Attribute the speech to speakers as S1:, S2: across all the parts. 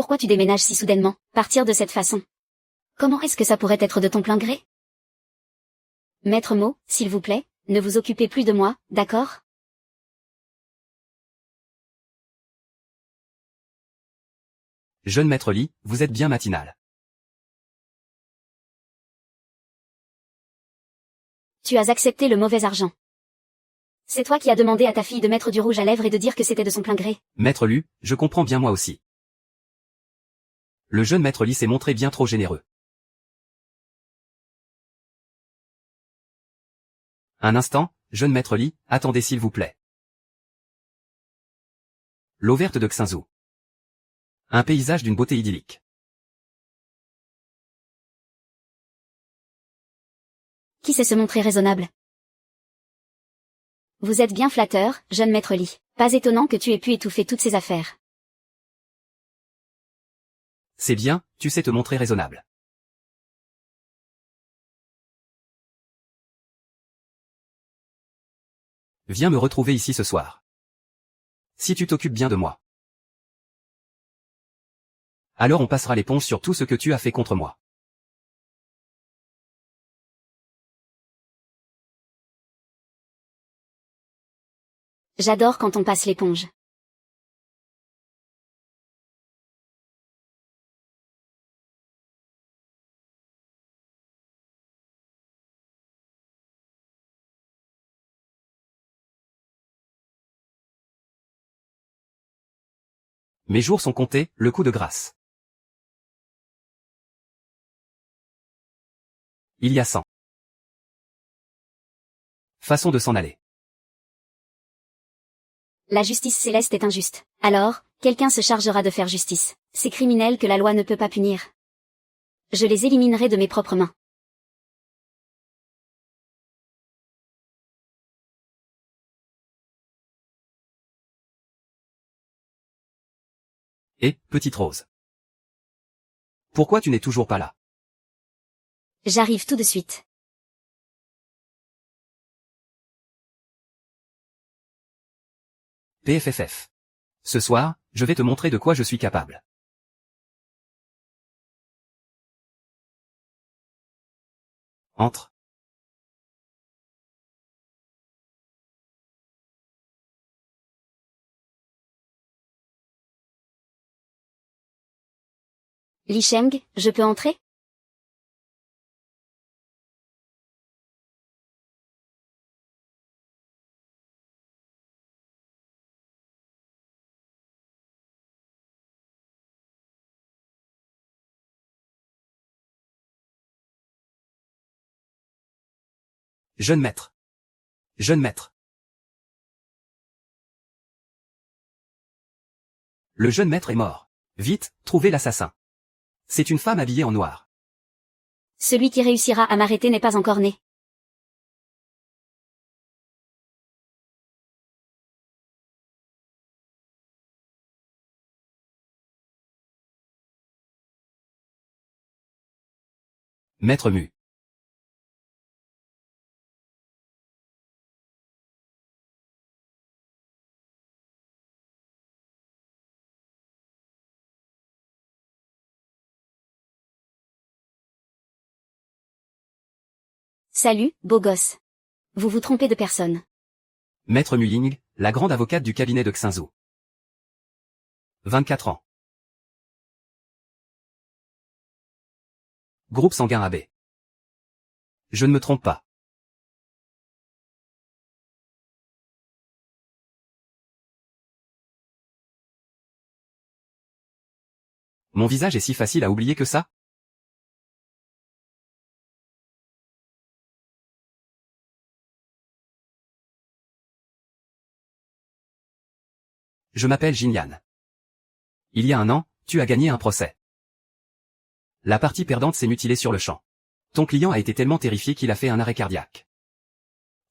S1: Pourquoi tu déménages si soudainement, partir de cette façon? Comment est-ce que ça pourrait être de ton plein gré? Maître Mo, s'il vous plaît, ne vous occupez plus de moi, d'accord?
S2: Jeune maître Lee, vous êtes bien matinal.
S1: Tu as accepté le mauvais argent. C'est toi qui as demandé à ta fille de mettre du rouge à lèvres et de dire que c'était de son plein gré.
S2: Maître Lu, je comprends bien moi aussi. Le jeune maître Lee s'est montré bien trop généreux. Un instant, jeune maître Lee, attendez s'il vous plaît. L'eau verte de Xinzhou. Un paysage d'une beauté idyllique.
S1: Qui sait se montrer raisonnable? Vous êtes bien flatteur, jeune maître Lee. Pas étonnant que tu aies pu étouffer toutes ces affaires.
S2: C'est bien, tu sais te montrer raisonnable. Viens me retrouver ici ce soir. Si tu t'occupes bien de moi. Alors on passera l'éponge sur tout ce que tu as fait contre moi.
S1: J'adore quand on passe l'éponge.
S2: Mes jours sont comptés, le coup de grâce. Il y a 100 façons de s'en aller.
S1: La justice céleste est injuste. Alors, quelqu'un se chargera de faire justice. Ces criminels que la loi ne peut pas punir. Je les éliminerai de mes propres mains.
S2: Et, petite Rose. Pourquoi tu n'es toujours pas là?
S1: J'arrive tout de suite.
S2: PFFF. Ce soir, je vais te montrer de quoi je suis capable. Entre.
S1: Li Sheng, je peux entrer?
S2: Jeune maître. Jeune maître. Le jeune maître est mort. Vite, trouvez l'assassin. C'est une femme habillée en noir.
S1: Celui qui réussira à m'arrêter n'est pas encore né.
S2: Maître Mu.
S1: Salut, beau gosse. Vous vous trompez de personne.
S2: Maître Mu Ying, la grande avocate du cabinet de Xinzhou. 24 ans. Groupe sanguin AB. Je ne me trompe pas. Mon visage est si facile à oublier que ça? Je m'appelle Jinyan. Il y a 1 an, tu as gagné un procès. La partie perdante s'est mutilée sur le champ. Ton client a été tellement terrifié qu'il a fait un arrêt cardiaque.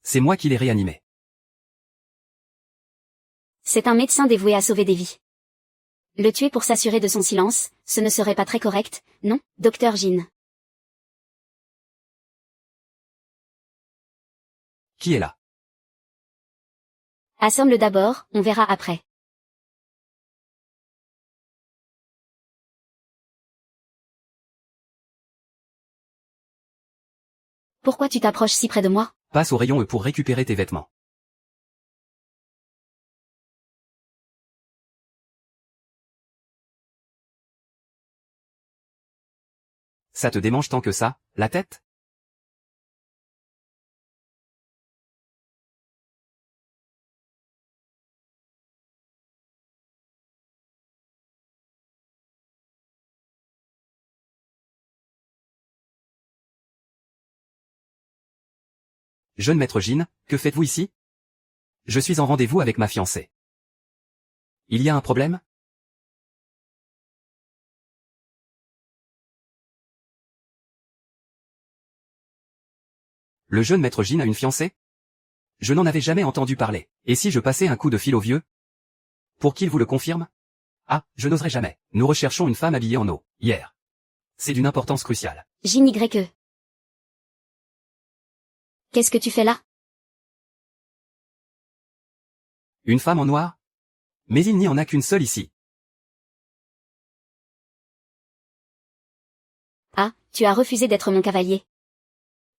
S2: C'est moi qui l'ai réanimé.
S1: C'est un médecin dévoué à sauver des vies. Le tuer pour s'assurer de son silence, ce ne serait pas très correct, non, docteur Jin?
S2: Qui est là?
S1: Assomme-le d'abord, on verra après. Pourquoi tu t'approches si près de moi?
S2: Passe au rayon E pour récupérer tes vêtements. Ça te démange tant que ça, la tête? Jeune maître Jean, que faites-vous ici? Je suis en rendez-vous avec ma fiancée. Il y a un problème? Le jeune maître Jean a une fiancée? Je n'en avais jamais entendu parler. Et si je passais un coup de fil au vieux? Pour qu'il vous le confirme? Ah, je n'oserais jamais. Nous recherchons une femme habillée en eau, hier. C'est d'une importance cruciale.
S1: JYE. Qu'est-ce que tu fais là?
S2: Une femme en noir? Mais il n'y en a qu'une seule ici.
S1: Ah, tu as refusé d'être mon cavalier.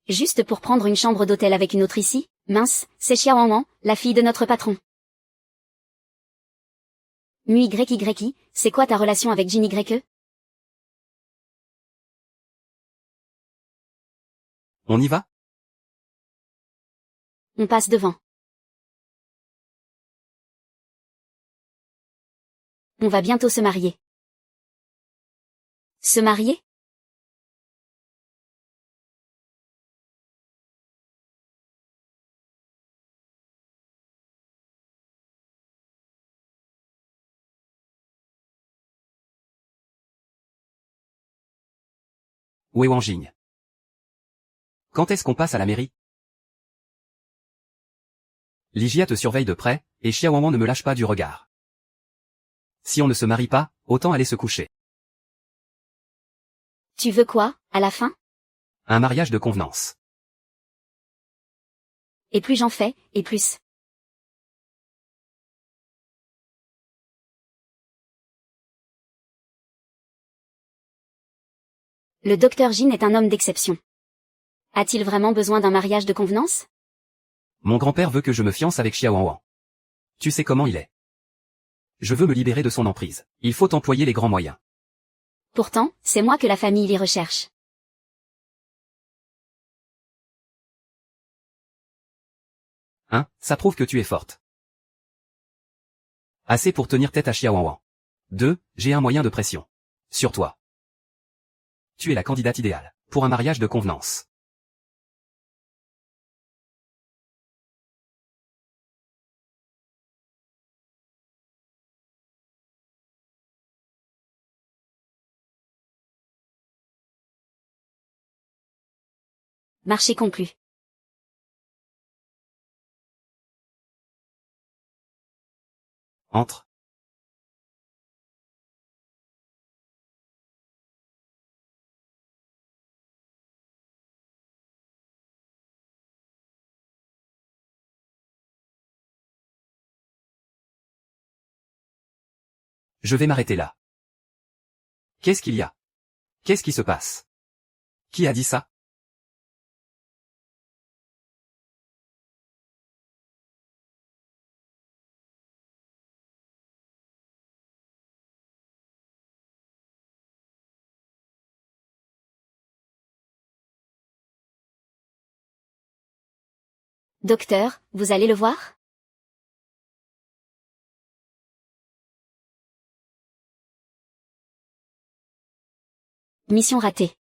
S1: Juste pour prendre une chambre d'hôtel avec une autre ici? Mince, c'est Xiaowan, la fille de notre patron. MUYY, c'est quoi ta relation avec JYE?
S2: On y va?
S1: On passe devant. On va bientôt se marier. Se marier?
S2: Wei Wanjing. Quand est-ce qu'on passe à la mairie? Li Jia te surveille de près, et Xiaowan ne me lâche pas du regard. Si on ne se marie pas, autant aller se coucher.
S1: Tu veux quoi, à la fin?
S2: Un mariage de convenance.
S1: Et plus j'en fais, et plus. Le docteur Jin est un homme d'exception. A-t-il vraiment besoin d'un mariage de convenance?
S2: Mon grand-père veut que je me fiance avec Xiaowan. Tu sais comment il est. Je veux me libérer de son emprise. Il faut employer les grands moyens.
S1: Pourtant, c'est moi que la famille les recherche.
S2: Hein, ça prouve que tu es forte. Assez pour tenir tête à Xiaowan. 2. J'ai un moyen de pression. Sur toi. Tu es la candidate idéale pour un mariage de convenance.
S1: Marché conclu.
S2: Entre. Je vais m'arrêter là. Qu'est-ce qu'il y a? Qu'est-ce qui se passe? Qui a dit ça?
S1: Docteur, vous allez le voir? Mission ratée.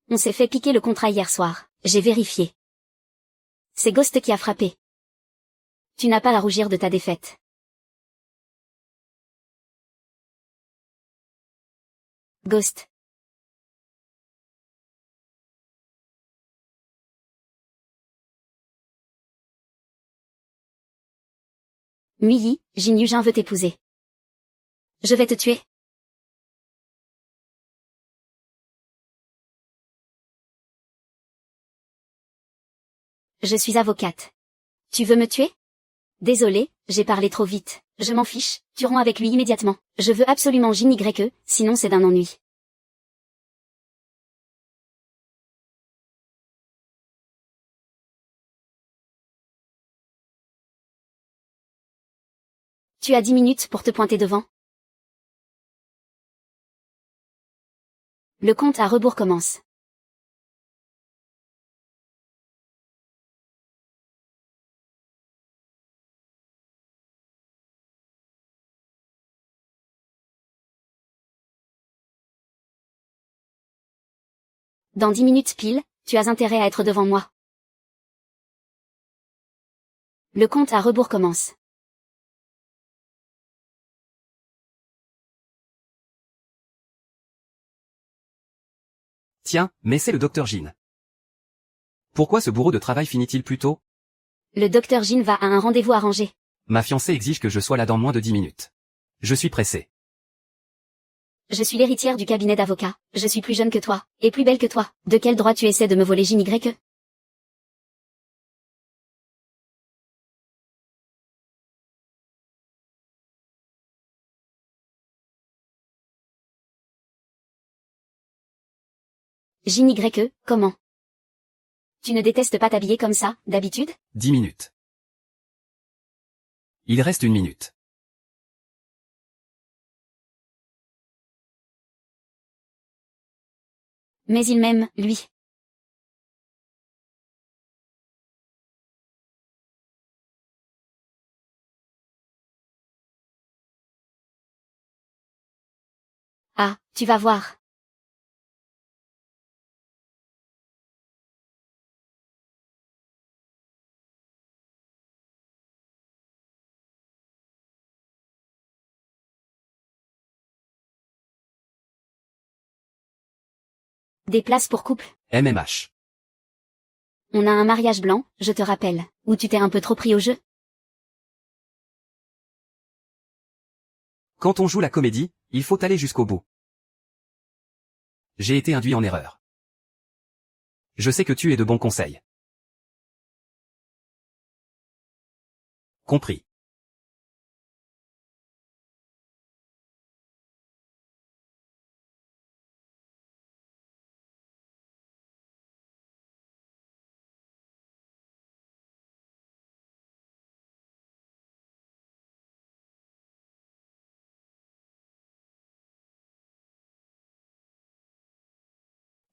S1: On s'est fait piquer le contrat hier soir. J'ai vérifié. C'est Ghost qui a frappé. Tu n'as pas à rougir de ta défaite. Ghost. Muyi, Jin Yujin veut t'épouser. Je vais te tuer. Je suis avocate. Tu veux me tuer? Désolé, j'ai parlé trop vite. Je m'en fiche, tu romps avec lui immédiatement. Je veux absolument JYE, sinon c'est d'un ennui. Tu as 10 minutes pour te pointer devant. Le compte à rebours commence. Dans 10 minutes pile, tu as intérêt à être devant moi. Le compte à rebours commence.
S2: Tiens, mais c'est le docteur Jean. Pourquoi ce bourreau de travail finit-il plus tôt?
S1: Le docteur Jean va à un rendez-vous arrangé.
S2: Ma fiancée exige que je sois là dans moins de 10 minutes. Je suis pressé.
S1: Je suis l'héritière du cabinet d'avocats. Je suis plus jeune que toi, et plus belle que toi. De quel droit tu essaies de me voler JY? JY, comment? Tu ne détestes pas t'habiller comme ça, d'habitude?
S2: 10 minutes. Il reste 1 minute.
S1: Mais il m'aime, lui. Ah, tu vas voir. Des places pour couple.
S2: MMH.
S1: On a un mariage blanc, je te rappelle, où tu t'es un peu trop pris au jeu.
S2: Quand on joue la comédie, il faut aller jusqu'au bout. J'ai été induit en erreur. Je sais que tu es de bons conseils. Compris.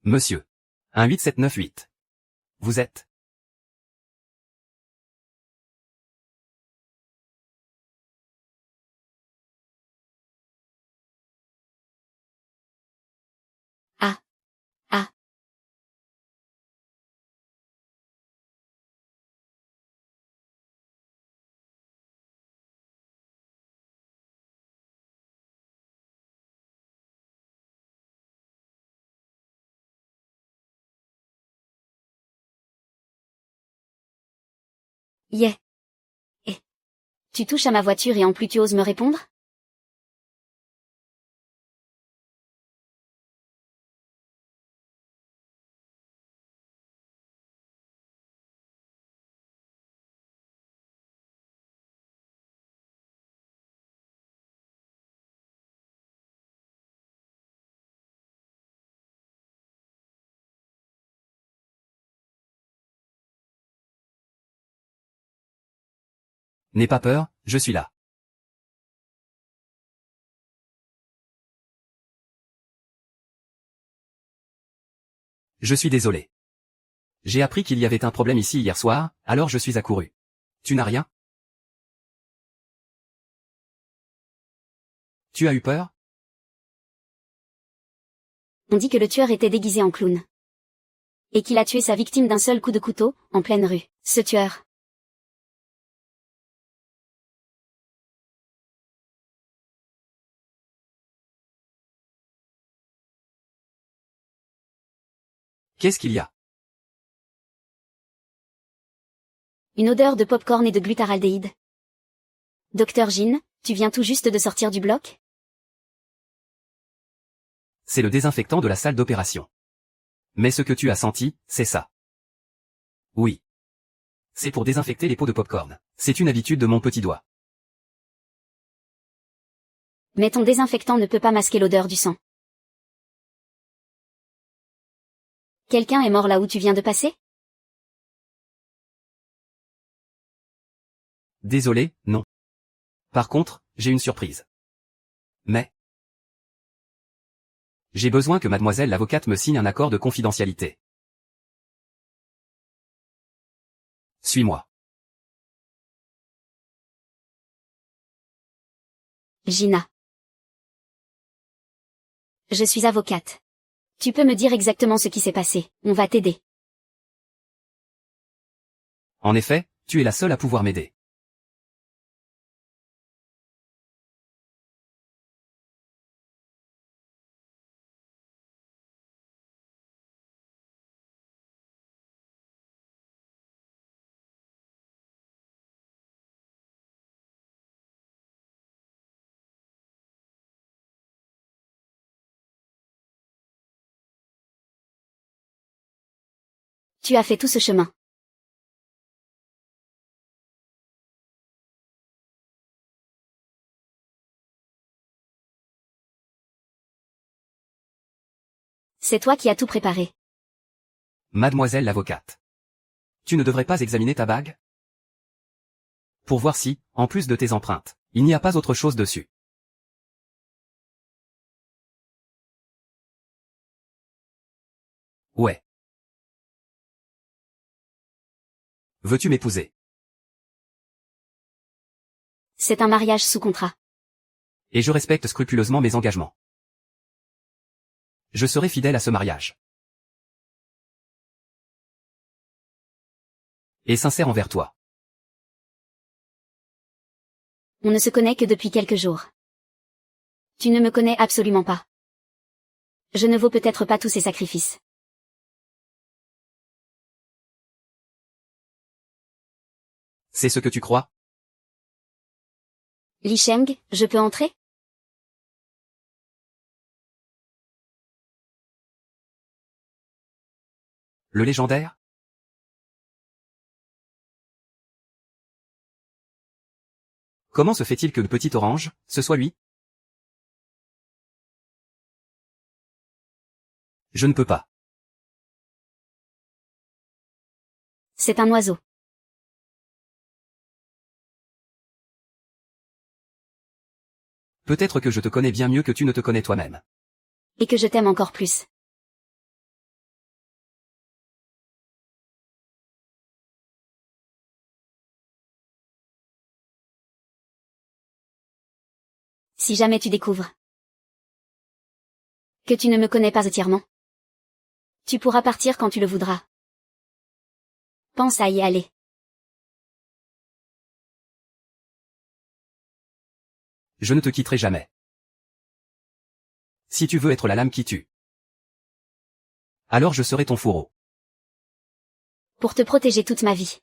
S2: Monsieur. 18798. Vous êtes?
S1: Ah. Ah. Yeah. Eh. Tu touches à ma voiture et en plus tu oses me répondre?
S2: N'aie pas peur, je suis là. Je suis désolé. J'ai appris qu'il y avait un problème ici hier soir, alors je suis accouru. Tu n'as rien? Tu as eu peur?
S1: On dit que le tueur était déguisé en clown. Et qu'il a tué sa victime d'un seul coup de couteau, en pleine rue. Ce tueur.
S2: Qu'est-ce qu'il y a?
S1: Une odeur de pop-corn et de glutaraldéhyde. Docteur Jean, tu viens tout juste de sortir du bloc?
S2: C'est le désinfectant de la salle d'opération. Mais ce que tu as senti, c'est ça. Oui. C'est pour désinfecter les pots de popcorn. C'est une habitude de mon petit doigt.
S1: Mais ton désinfectant ne peut pas masquer l'odeur du sang. Quelqu'un est mort là où tu viens de passer?
S2: Désolé, non. Par contre, j'ai une surprise. Mais j'ai besoin que mademoiselle l'avocate me signe un accord de confidentialité. Suis-moi.
S1: Gina. Je suis avocate. Tu peux me dire exactement ce qui s'est passé, on va t'aider.
S2: En effet, tu es la seule à pouvoir m'aider.
S1: Tu as fait tout ce chemin. C'est toi qui as tout préparé.
S2: Mademoiselle l'avocate. Tu ne devrais pas examiner ta bague? Pour voir si, en plus de tes empreintes, il n'y a pas autre chose dessus. Ouais. Veux-tu m'épouser?
S1: C'est un mariage sous contrat.
S2: Et je respecte scrupuleusement mes engagements. Je serai fidèle à ce mariage. Et sincère envers toi.
S1: On ne se connaît que depuis quelques jours. Tu ne me connais absolument pas. Je ne vaux peut-être pas tous ces sacrifices.
S2: C'est ce que tu crois?
S1: Li Sheng, je peux entrer?
S2: Le légendaire? Comment se fait-il que le petit orange, ce soit lui? Je ne peux pas.
S1: C'est un oiseau.
S2: Peut-être que je te connais bien mieux que tu ne te connais toi-même.
S1: Et que je t'aime encore plus. Si jamais tu découvres que tu ne me connais pas entièrement, tu pourras partir quand tu le voudras. Pense à y aller.
S2: Je ne te quitterai jamais. Si tu veux être la lame qui tue, alors je serai ton fourreau.
S1: Pour te protéger toute ma vie.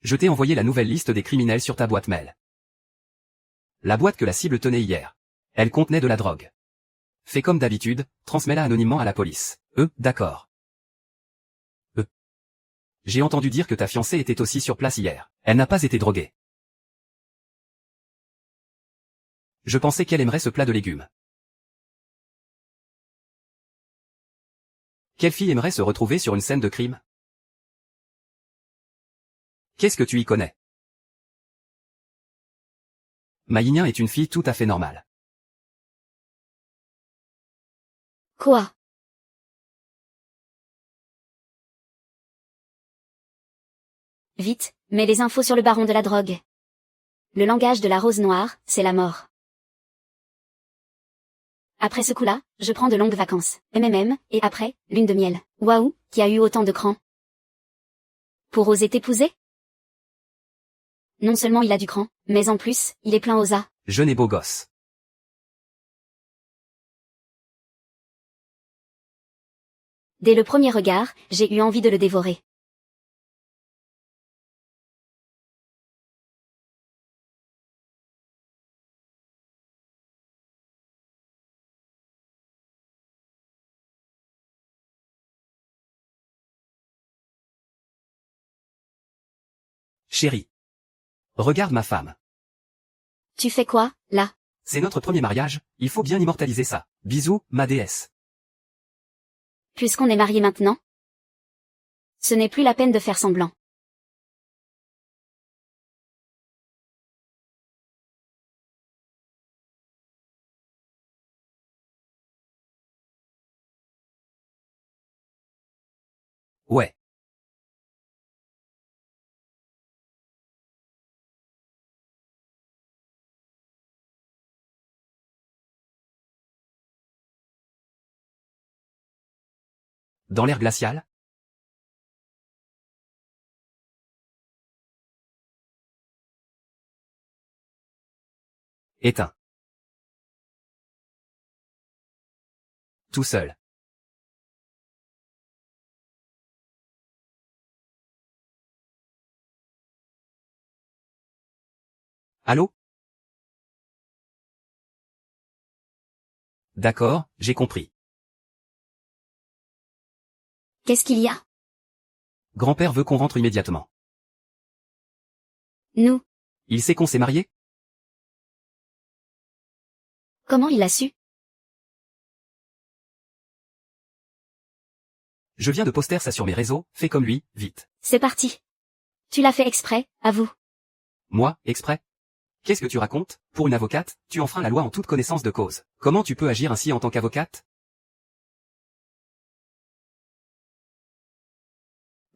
S2: Je t'ai envoyé la nouvelle liste des criminels sur ta boîte mail. La boîte que la cible tenait hier. Elle contenait de la drogue. Fais comme d'habitude, transmets-la anonymement à la police. D'accord. J'ai entendu dire que ta fiancée était aussi sur place hier. Elle n'a pas été droguée. Je pensais qu'elle aimerait ce plat de légumes. Quelle fille aimerait se retrouver sur une scène de crime? Qu'est-ce que tu y connais? Ma Yinyan est une fille tout à fait normale.
S1: Quoi? Vite, mets les infos sur le baron de la drogue. Le langage de la rose noire, c'est la mort. Après ce coup-là, je prends de longues vacances. Et après, lune de miel. Waouh, qui a eu autant de cran? Pour oser t'épouser? Non seulement il a du cran, mais en plus, il est plein aux as.
S2: Jeune et beau gosse.
S1: Dès le premier regard, j'ai eu envie de le dévorer.
S2: Chérie. Regarde ma femme.
S1: Tu fais quoi, là?
S2: C'est notre premier mariage, il faut bien immortaliser ça. Bisous, ma déesse.
S1: Puisqu'on est mariés maintenant, ce n'est plus la peine de faire semblant.
S2: Ouais. Dans l'air glacial? Éteint. Tout seul. Allô? D'accord, j'ai compris.
S1: Qu'est-ce qu'il y a?
S2: Grand-père veut qu'on rentre immédiatement.
S1: Nous,
S2: Il sait qu'on s'est mariés?
S1: comment il a su?
S2: Je viens de poster ça sur mes réseaux, fais comme lui, vite.
S1: C'est parti. Tu l'as fait exprès, avoue.
S2: Moi, exprès? Qu'est-ce que tu racontes? Pour une avocate, tu enfreins la loi en toute connaissance de cause. Comment tu peux agir ainsi en tant qu'avocate?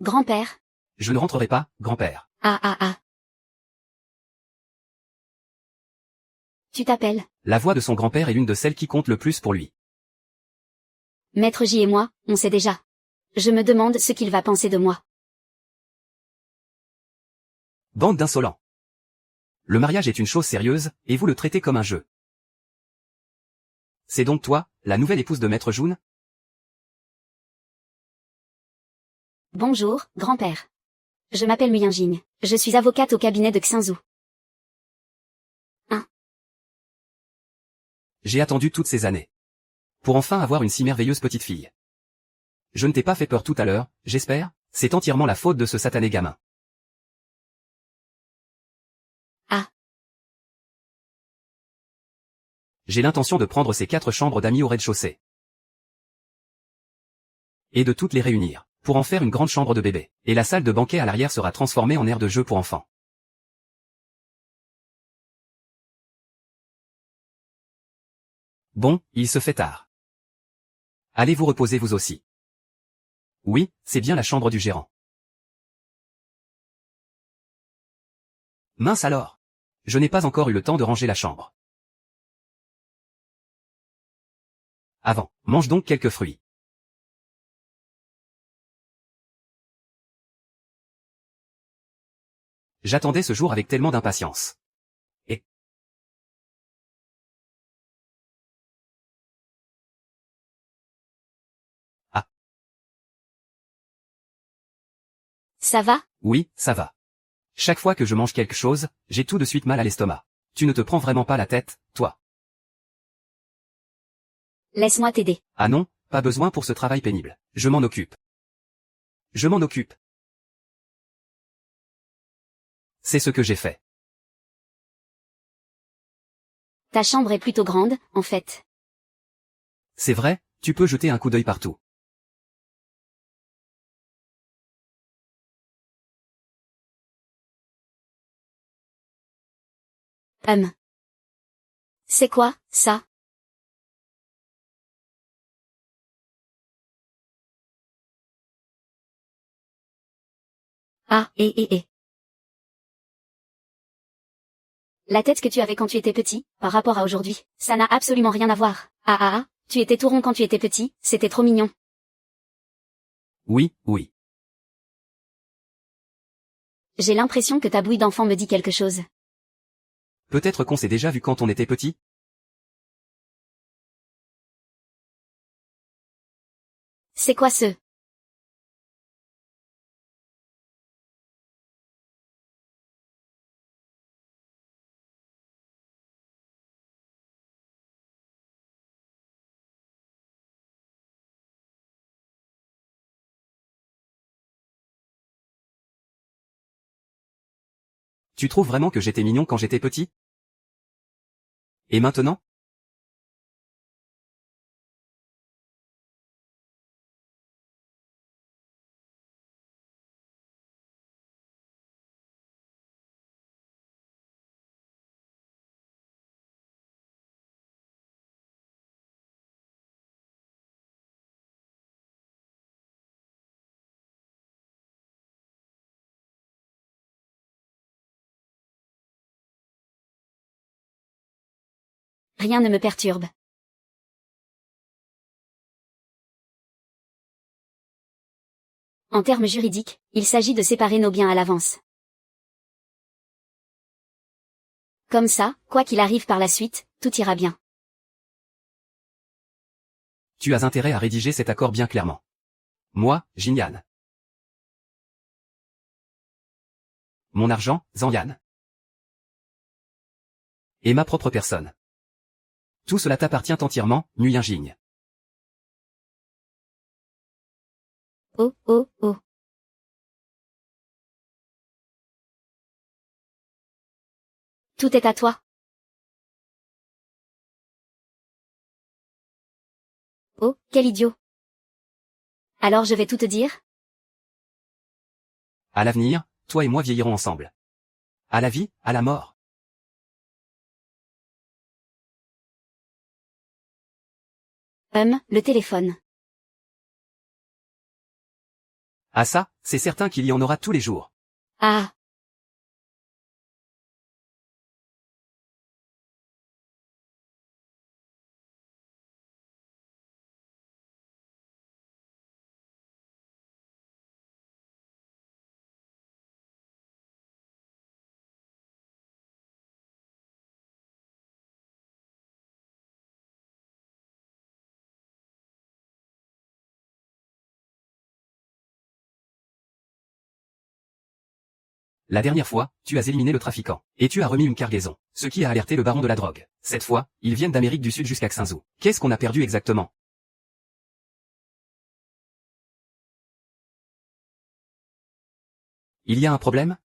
S1: Grand-père.
S2: Je ne rentrerai pas, grand-père.
S1: Ah ah ah. Tu t'appelles.
S2: La voix de son grand-père est l'une de celles qui compte le plus pour lui.
S1: Maître J et moi, on sait déjà. Je me demande ce qu'il va penser de moi.
S2: Bande d'insolents. Le mariage est une chose sérieuse, et vous le traitez comme un jeu. C'est donc toi, la nouvelle épouse de Maître Jun?
S1: Bonjour, grand-père. Je m'appelle Nguyen Jing. Je suis avocate au cabinet de Xinzhou.
S2: J'ai attendu toutes ces années. Pour enfin avoir une si merveilleuse petite fille. Je ne t'ai pas fait peur tout à l'heure, j'espère, c'est entièrement la faute de ce satané gamin.
S1: Ah.
S2: J'ai l'intention de prendre ces 4 chambres d'amis au rez-de-chaussée. Et de toutes les réunir, pour en faire une grande chambre de bébé. Et la salle de banquet à l'arrière sera transformée en aire de jeu pour enfants. Bon, il se fait tard. Allez vous reposer vous aussi. Oui, c'est bien la chambre du gérant. Mince alors. Je n'ai pas encore eu le temps de ranger la chambre. Avant, mange donc quelques fruits. J'attendais ce jour avec tellement d'impatience. Et ah,
S1: Ça va?
S2: oui, ça va. Chaque fois que je mange quelque chose, j'ai tout de suite mal à l'estomac. Tu ne te prends vraiment pas la tête, toi?
S1: Laisse-moi t'aider.
S2: Ah non, pas besoin pour ce travail pénible. Je m'en occupe. Je m'en occupe. C'est ce que j'ai fait.
S1: Ta chambre est plutôt grande, en fait.
S2: C'est vrai, tu peux jeter un coup d'œil partout.
S1: C'est quoi, ça? Ah, et. La tête que tu avais quand tu étais petit, par rapport à aujourd'hui, ça n'a absolument rien à voir. Ah ah ah, tu étais tout rond quand tu étais petit, c'était trop mignon.
S2: Oui, oui.
S1: J'ai l'impression que ta bouille d'enfant me dit quelque chose.
S2: Peut-être qu'on s'est déjà vu quand on était petit?
S1: C'est quoi ce?
S2: Tu trouves vraiment que j'étais mignon quand j'étais petit? Et maintenant?
S1: rien ne me perturbe. En termes juridiques, il s'agit de séparer nos biens à l'avance. Comme ça, quoi qu'il arrive par la suite, tout ira bien.
S2: Tu as intérêt à rédiger cet accord bien clairement. Moi, Jinyan. Mon argent, Zanyan. Et ma propre personne. Tout cela t'appartient entièrement, Nguyen Jing.
S1: Oh, oh, oh. Tout est à toi. Oh, quel idiot. Alors je vais tout te dire?
S2: À l'avenir, toi et moi vieillirons ensemble. À la vie, à la mort.
S1: Le téléphone.
S2: Ah ça, c'est certain qu'il y en aura tous les jours.
S1: Ah.
S2: La dernière fois, tu as éliminé le trafiquant. Et tu as remis une cargaison. Ce qui a alerté le baron de la drogue. Cette fois, ils viennent d'Amérique du Sud jusqu'à Xinzhou. Qu'est-ce qu'on a perdu exactement? Il y a un problème?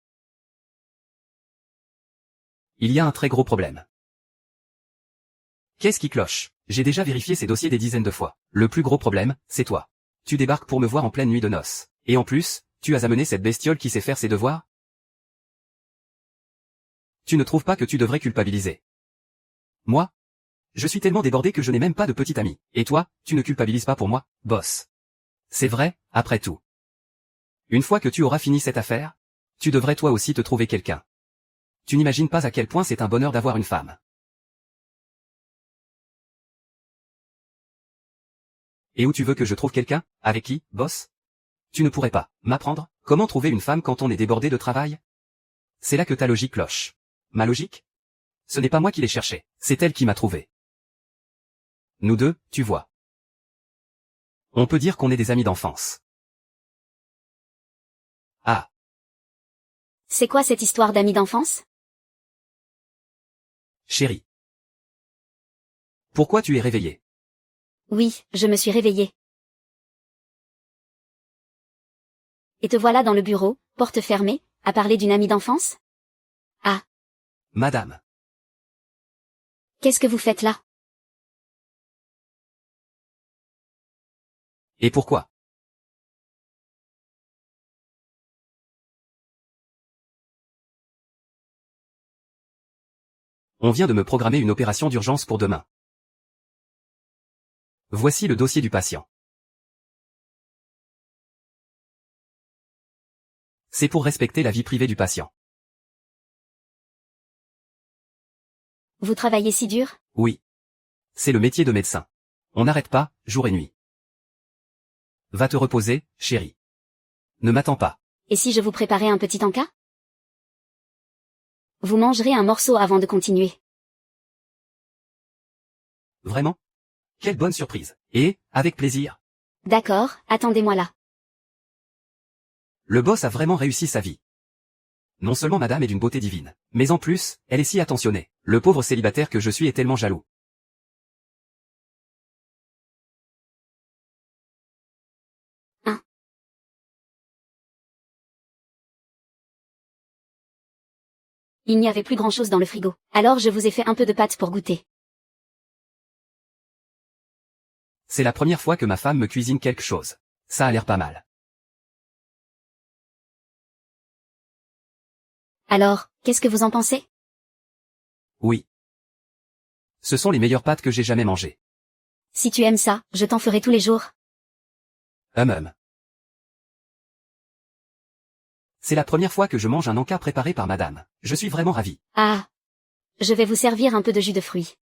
S2: Il y a un très gros problème. Qu'est-ce qui cloche? J'ai déjà vérifié ces dossiers des dizaines de fois. Le plus gros problème, c'est toi. Tu débarques pour me voir en pleine nuit de noces. Et en plus, tu as amené cette bestiole qui sait faire ses devoirs? Tu ne trouves pas que tu devrais culpabiliser? Moi? Je suis tellement débordé que je n'ai même pas de petit ami. Et toi, tu ne culpabilises pas pour moi, boss. C'est vrai, après tout. Une fois que tu auras fini cette affaire, tu devrais toi aussi te trouver quelqu'un. Tu n'imagines pas à quel point c'est un bonheur d'avoir une femme. Et où tu veux que je trouve quelqu'un? Avec qui, boss? Tu ne pourrais pas m'apprendre comment trouver une femme quand on est débordé de travail? C'est là que ta logique cloche. Ma logique? Ce n'est pas moi qui l'ai cherchée, c'est elle qui m'a trouvé. Nous deux, tu vois. On peut dire qu'on est des amis d'enfance. Ah.
S1: C'est quoi cette histoire d'amis d'enfance?
S2: Chérie. Pourquoi tu es réveillée?
S1: Oui, je me suis réveillée. Et te voilà dans le bureau, porte fermée, à parler d'une amie d'enfance? Ah.
S2: Madame.
S1: Qu'est-ce que vous faites là?
S2: Et pourquoi? On vient de me programmer une opération d'urgence pour demain. Voici le dossier du patient. C'est pour respecter la vie privée du patient.
S1: Vous travaillez si dur?
S2: Oui. C'est le métier de médecin. On n'arrête pas, jour et nuit. Va te reposer, chérie. Ne m'attends pas.
S1: Et si je vous préparais un petit encas? Vous mangerez un morceau avant de continuer.
S2: Vraiment? Quelle bonne surprise. Et, avec plaisir.
S1: D'accord, attendez-moi là.
S2: Le boss a vraiment réussi sa vie. Non seulement madame est d'une beauté divine, mais en plus, elle est si attentionnée. Le pauvre célibataire que je suis est tellement jaloux.
S1: Il n'y avait plus grand-chose dans le frigo. Alors je vous ai fait un peu de pâte pour goûter.
S2: C'est la première fois que ma femme me cuisine quelque chose. Ça a l'air pas mal.
S1: Alors, qu'est-ce que vous en pensez?
S2: Oui. Ce sont les meilleures pâtes que j'ai jamais mangées.
S1: Si tu aimes ça, je t'en ferai tous les jours.
S2: Hum. C'est la première fois que je mange un encas préparé par madame. Je suis vraiment ravi.
S1: Ah. Je vais vous servir un peu de jus de fruits.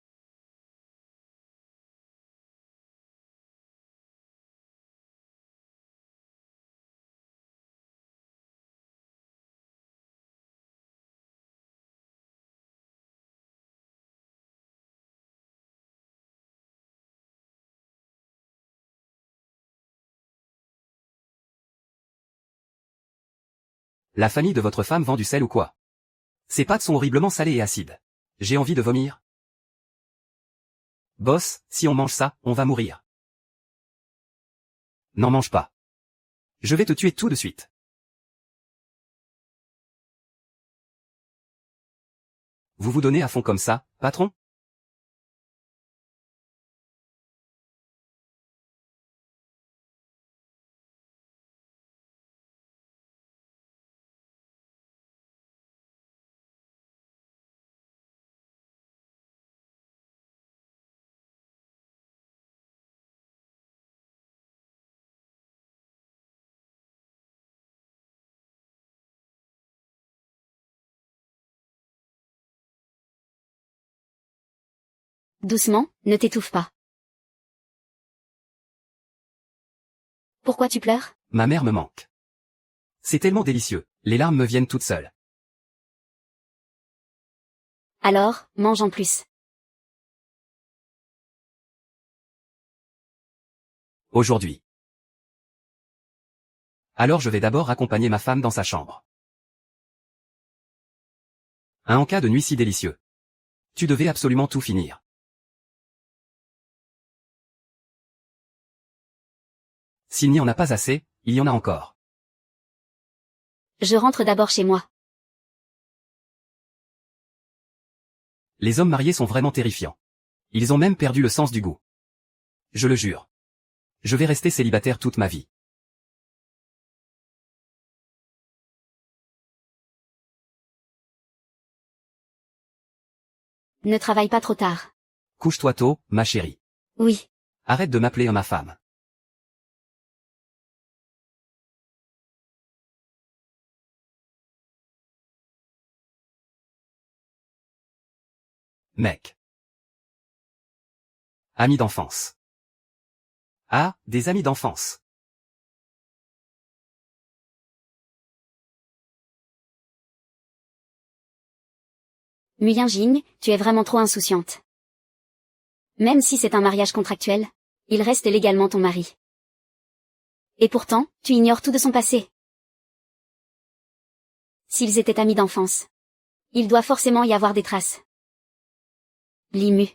S2: La famille de votre femme vend du sel ou quoi? Ces pâtes sont horriblement salées et acides. J'ai envie de vomir. Boss, si on mange ça, on va mourir. N'en mange pas. Je vais te tuer tout de suite. Vous vous donnez à fond comme ça, patron?
S1: Doucement, ne t'étouffe pas. Pourquoi tu pleures?
S2: Ma mère me manque. C'est tellement délicieux, les larmes me viennent toutes seules.
S1: Alors, mange en plus.
S2: Aujourd'hui. Alors je vais d'abord accompagner ma femme dans sa chambre. Un encas de nuit si délicieux. Tu devais absolument tout finir. S'il n'y en a pas assez, il y en a encore.
S1: Je rentre d'abord chez moi.
S2: Les hommes mariés sont vraiment terrifiants. Ils ont même perdu le sens du goût. Je le jure. Je vais rester célibataire toute ma vie.
S1: Ne travaille pas trop tard.
S2: Couche-toi tôt, ma chérie.
S1: Oui.
S2: Arrête de m'appeler ma femme. Mec. Amis d'enfance. Ah, des amis d'enfance.
S1: Nguyen Jing, tu es vraiment trop insouciante. Même si c'est un mariage contractuel, il reste légalement ton mari. Et pourtant, tu ignores tout de son passé. S'ils étaient amis d'enfance, il doit forcément y avoir des traces. Limu.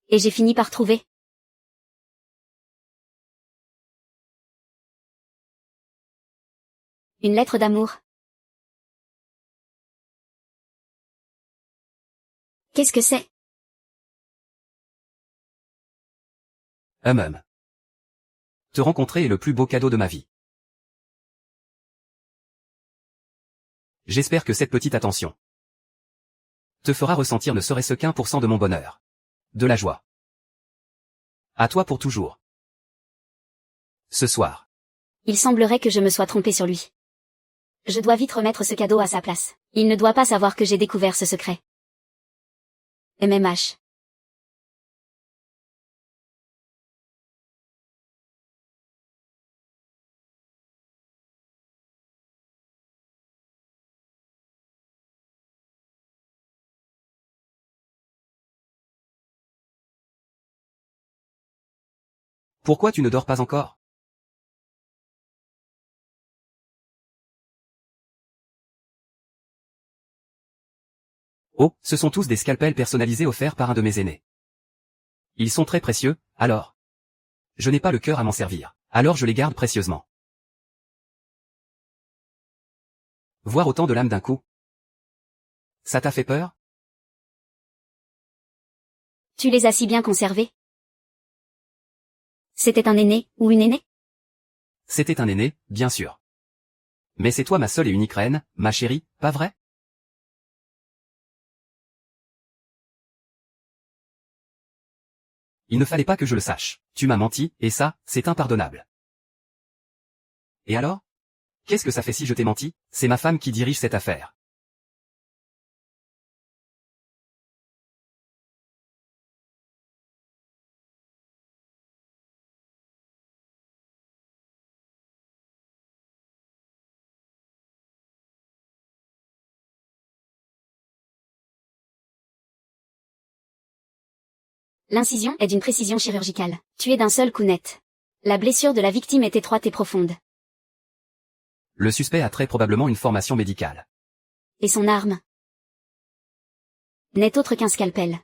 S1: Et j'ai fini par trouver. Une lettre d'amour. Qu'est-ce que c'est?
S2: Hum. Te rencontrer est le plus beau cadeau de ma vie. J'espère que cette petite attention te fera ressentir ne serait-ce qu'1% de mon bonheur. De la joie. À toi pour toujours. Ce soir.
S1: Il semblerait que je me sois trompée sur lui. Je dois vite remettre ce cadeau à sa place. Il ne doit pas savoir que j'ai découvert ce secret. MMH.
S2: Pourquoi tu ne dors pas encore? Oh, ce sont tous des scalpels personnalisés offerts par un de mes aînés. Ils sont très précieux, alors. Je n'ai pas le cœur à m'en servir, alors je les garde précieusement. Voir autant de lames d'un coup. Ça t'a fait peur?
S1: Tu les as si bien conservés. C'était un aîné, ou une aînée?
S2: C'était un aîné, bien sûr. Mais c'est toi ma seule et unique reine, ma chérie, pas vrai? Il ne fallait pas que je le sache. Tu m'as menti, et ça, c'est impardonnable. Et alors? Qu'est-ce que ça fait si je t'ai menti? C'est ma femme qui dirige cette affaire.
S1: L'incision est d'une précision chirurgicale, tuée d'un seul coup net. La blessure de la victime est étroite et profonde.
S2: Le suspect a très probablement une formation médicale.
S1: Et son arme n'est autre qu'un scalpel.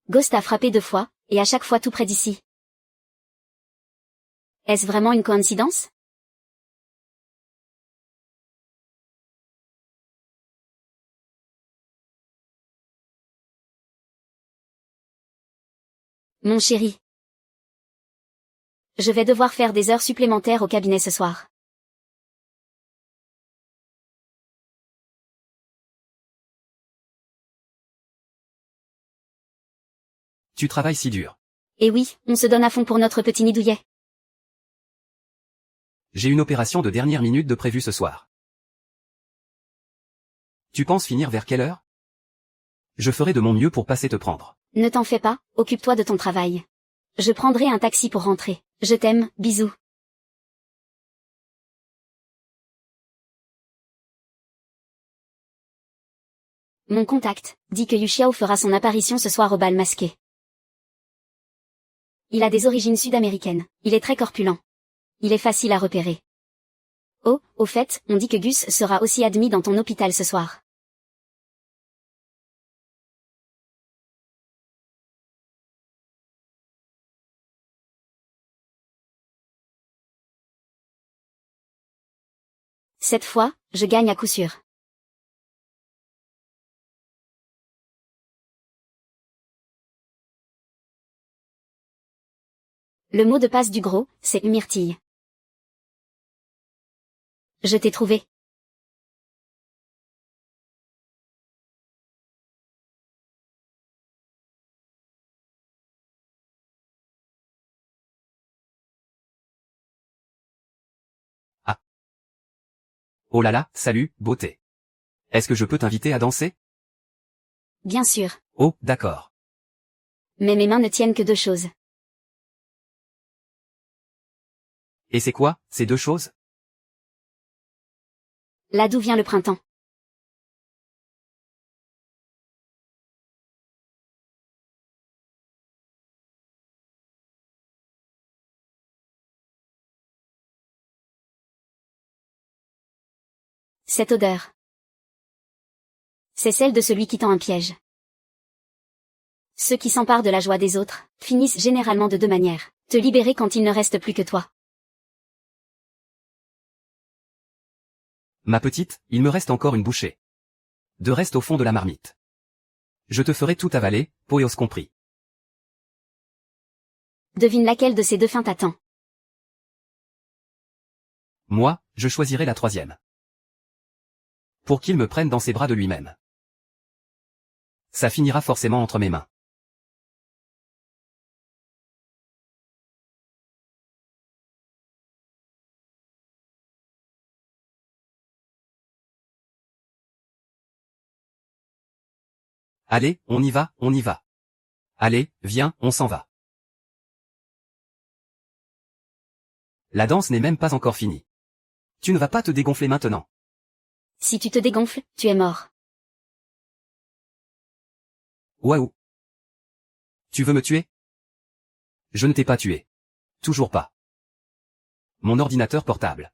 S1: Ghost a frappé 2 fois, et à chaque fois tout près d'ici. Est-ce vraiment une coïncidence? Mon chéri. Je vais devoir faire des heures supplémentaires au cabinet ce soir.
S2: Tu travailles si dur.
S1: Et oui, on se donne à fond pour notre petit nid douillet.
S2: J'ai une opération de dernière minute de prévue ce soir. Tu penses finir vers quelle heure? Je ferai de mon mieux pour passer te prendre.
S1: Ne t'en fais pas, occupe-toi de ton travail. Je prendrai un taxi pour rentrer. Je t'aime, bisous. Mon contact dit que Yu Xiao fera son apparition ce soir au bal masqué. Il a des origines sud-américaines. Il est très corpulent. Il est facile à repérer. Oh, au fait, on dit que Gus sera aussi admis dans ton hôpital ce soir. Cette fois, je gagne à coup sûr. Le mot de passe du gros, c'est myrtille. Je t'ai trouvé.
S2: Ah. Oh là là, salut, beauté. Est-ce que je peux t'inviter à danser?
S1: Bien sûr.
S2: Oh, d'accord.
S1: Mais mes mains ne tiennent que 2 choses.
S2: Et c'est quoi, ces 2 choses?
S1: Là d'où vient le printemps. Cette odeur. C'est celle de celui qui tend un piège. Ceux qui s'emparent de la joie des autres, finissent généralement de 2 manières. Te libérer quand il ne reste plus que toi.
S2: Ma petite, il me reste encore une bouchée. De reste au fond de la marmite. Je te ferai tout avaler, Poeos compris.
S1: Devine laquelle de ces 2 fins t'attend.
S2: Moi, je choisirai la 3e. Pour qu'il me prenne dans ses bras de lui-même. Ça finira forcément entre mes mains. Allez, on y va, on y va. Allez, viens, on s'en va. La danse n'est même pas encore finie. Tu ne vas pas te dégonfler maintenant.
S1: Si tu te dégonfles, tu es mort.
S2: Waouh. Tu veux me tuer? Je ne t'ai pas tué. Toujours pas. Mon ordinateur portable.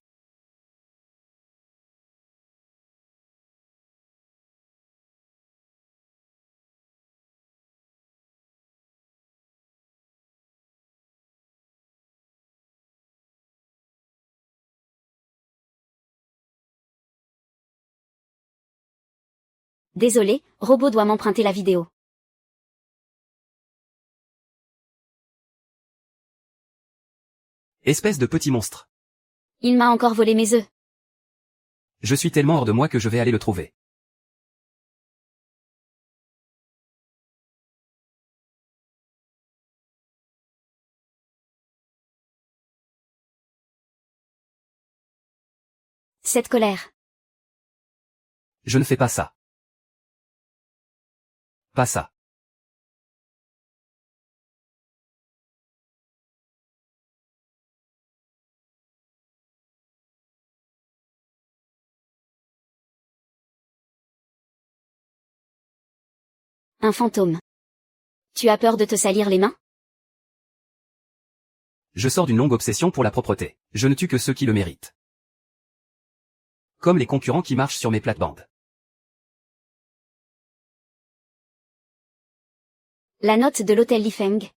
S1: Désolé, Robot doit m'emprunter la vidéo.
S2: Espèce de petit monstre.
S1: Il m'a encore volé mes œufs.
S2: Je suis tellement hors de moi que je vais aller le trouver.
S1: Cette colère.
S2: Je ne fais pas ça. Pas ça.
S1: Un fantôme. Tu as peur de te salir les mains?
S2: Je sors d'une longue obsession pour la propreté. Je ne tue que ceux qui le méritent. Comme les concurrents qui marchent sur mes plates-bandes.
S1: La note de l'hôtel Lifeng.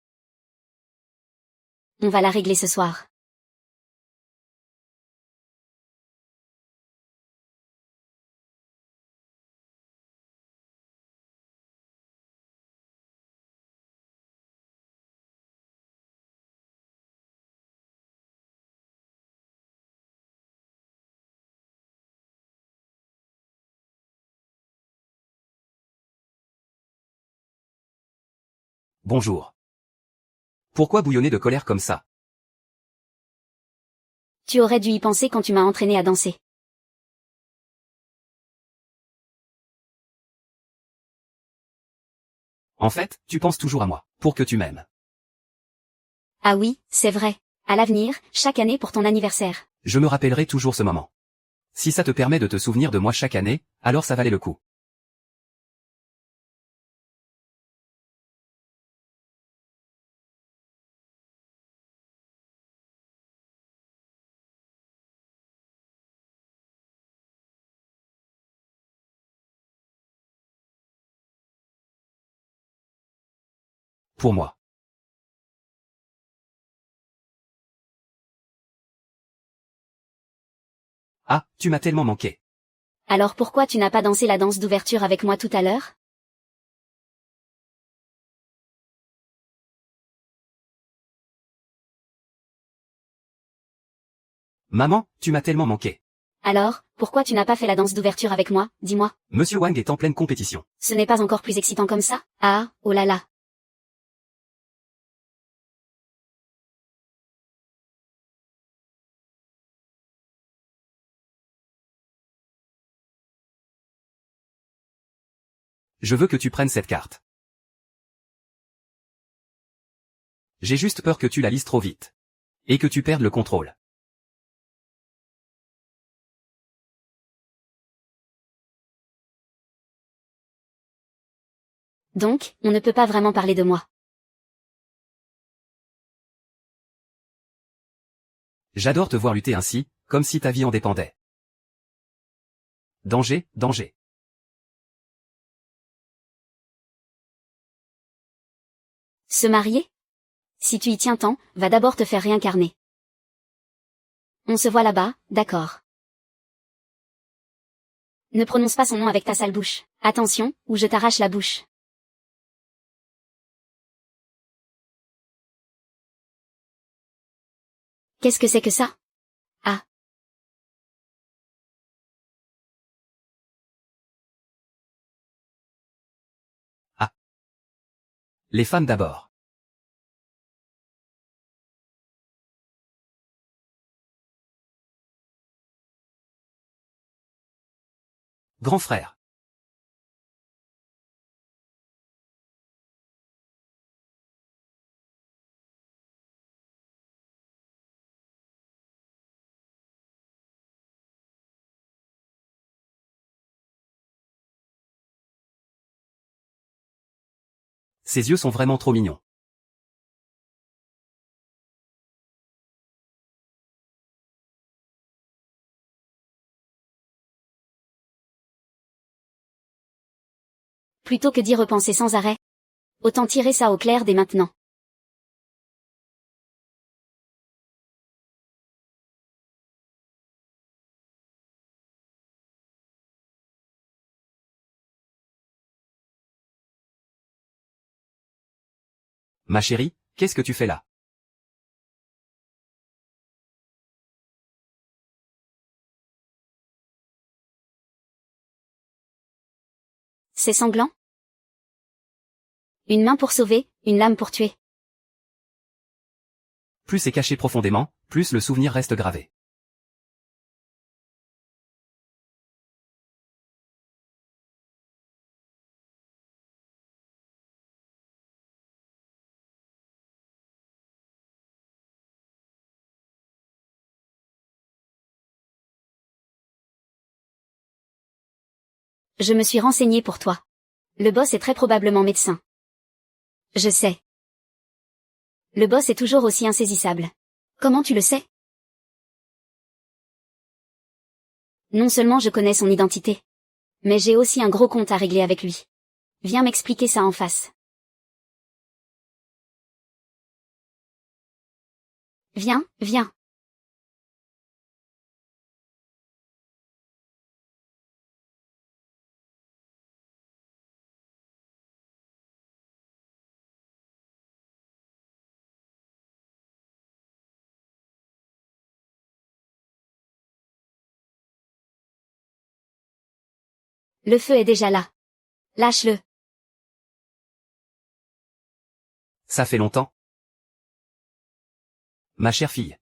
S1: On va la régler ce soir.
S2: Bonjour. Pourquoi bouillonner de colère comme ça?
S1: Tu aurais dû y penser quand tu m'as entraîné à danser.
S2: En fait, tu penses toujours à moi, pour que tu m'aimes.
S1: Ah oui, c'est vrai. À l'avenir, chaque année pour ton anniversaire.
S2: Je me rappellerai toujours ce moment. Si ça te permet de te souvenir de moi chaque année, alors ça valait le coup. Pour moi. Ah, tu m'as tellement manqué.
S1: Alors pourquoi tu n'as pas dansé la danse d'ouverture avec moi tout à l'heure?
S2: Maman, tu m'as tellement manqué.
S1: Alors, pourquoi tu n'as pas fait la danse d'ouverture avec moi, dis-moi?
S2: Monsieur Wang est en pleine compétition.
S1: Ce n'est pas encore plus excitant comme ça? Ah, oh là là.
S2: Je veux que tu prennes cette carte. J'ai juste peur que tu la lises trop vite. Et que tu perdes le contrôle.
S1: Donc, on ne peut pas vraiment parler de moi.
S2: J'adore te voir lutter ainsi, comme si ta vie en dépendait. Danger, danger.
S1: Se marier? Si tu y tiens tant, va d'abord te faire réincarner. On se voit là-bas, d'accord. Ne prononce pas son nom avec ta sale bouche. Attention, ou je t'arrache la bouche. Qu'est-ce que c'est que ça? Ah.
S2: Ah. Les femmes d'abord. Grand frère. Ses yeux sont vraiment trop mignons.
S1: Plutôt que d'y repenser sans arrêt. Autant tirer ça au clair dès maintenant.
S2: Ma chérie, qu'est-ce que tu fais là?
S1: C'est sanglant? Une main pour sauver, une lame pour tuer.
S2: Plus c'est caché profondément, plus le souvenir reste gravé.
S1: Je me suis renseigné pour toi. Le boss est très probablement médecin. Je sais. Le boss est toujours aussi insaisissable. Comment tu le sais? Non seulement je connais son identité, mais j'ai aussi un gros compte à régler avec lui. Viens m'expliquer ça en face. Viens, viens. Le feu est déjà là. Lâche-le.
S2: Ça fait longtemps. Ma chère fille.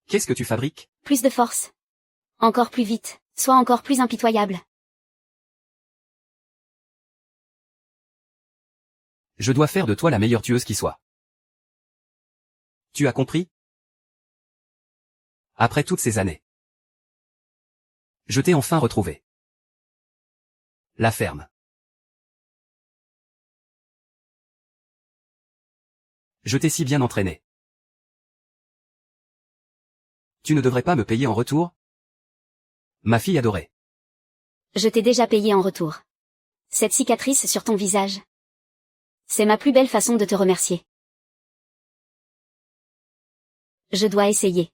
S2: Qu'est-ce que tu fabriques?
S1: Plus de force. Encore plus vite. Sois encore plus impitoyable.
S2: Je dois faire de toi la meilleure tueuse qui soit. Tu as compris? Après toutes ces années. Je t'ai enfin retrouvé. La ferme. Je t'ai si bien entraîné. Tu ne devrais pas me payer en retour? Ma fille adorée.
S1: Je t'ai déjà payé en retour. Cette cicatrice sur ton visage. C'est ma plus belle façon de te remercier. Je dois essayer.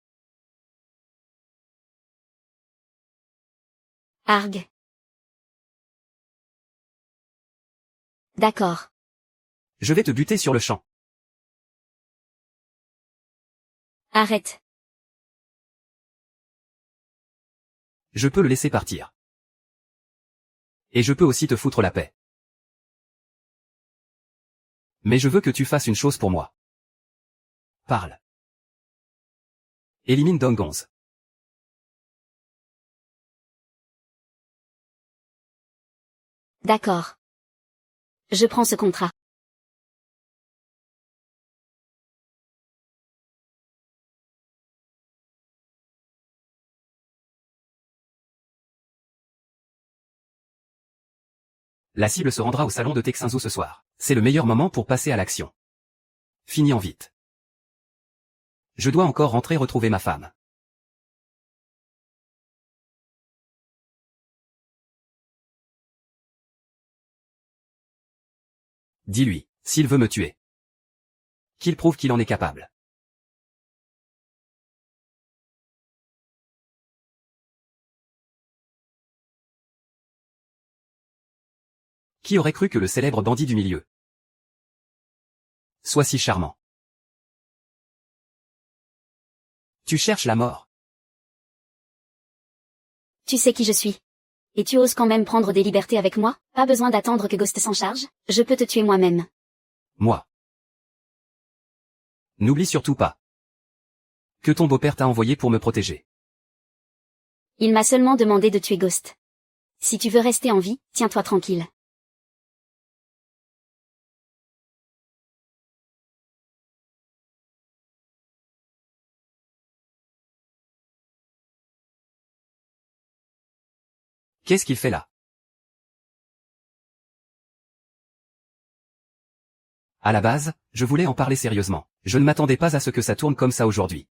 S1: Arg. D'accord.
S2: Je vais te buter sur le champ.
S1: Arrête.
S2: Je peux le laisser partir. Et je peux aussi te foutre la paix. Mais je veux que tu fasses une chose pour moi. Parle. Élimine Dongonz.
S1: D'accord. Je prends ce contrat.
S2: La cible se rendra au salon de Texinzo ce soir. C'est le meilleur moment pour passer à l'action. Finis en vite. Je dois encore rentrer retrouver ma femme. Dis-lui, s'il veut me tuer. Qu'il prouve qu'il en est capable. Qui aurait cru que le célèbre bandit du milieu soit si charmant? Tu cherches la mort.
S1: Tu sais qui je suis. Et tu oses quand même prendre des libertés avec moi? Pas besoin d'attendre que Ghost s'en charge. Je peux te tuer moi-même.
S2: Moi. N'oublie surtout pas que ton beau-père t'a envoyé pour me protéger.
S1: Il m'a seulement demandé de tuer Ghost. Si tu veux rester en vie, tiens-toi tranquille.
S2: Qu'est-ce qu'il fait là? À la base, je voulais en parler sérieusement. Je ne m'attendais pas à ce que ça tourne comme ça aujourd'hui.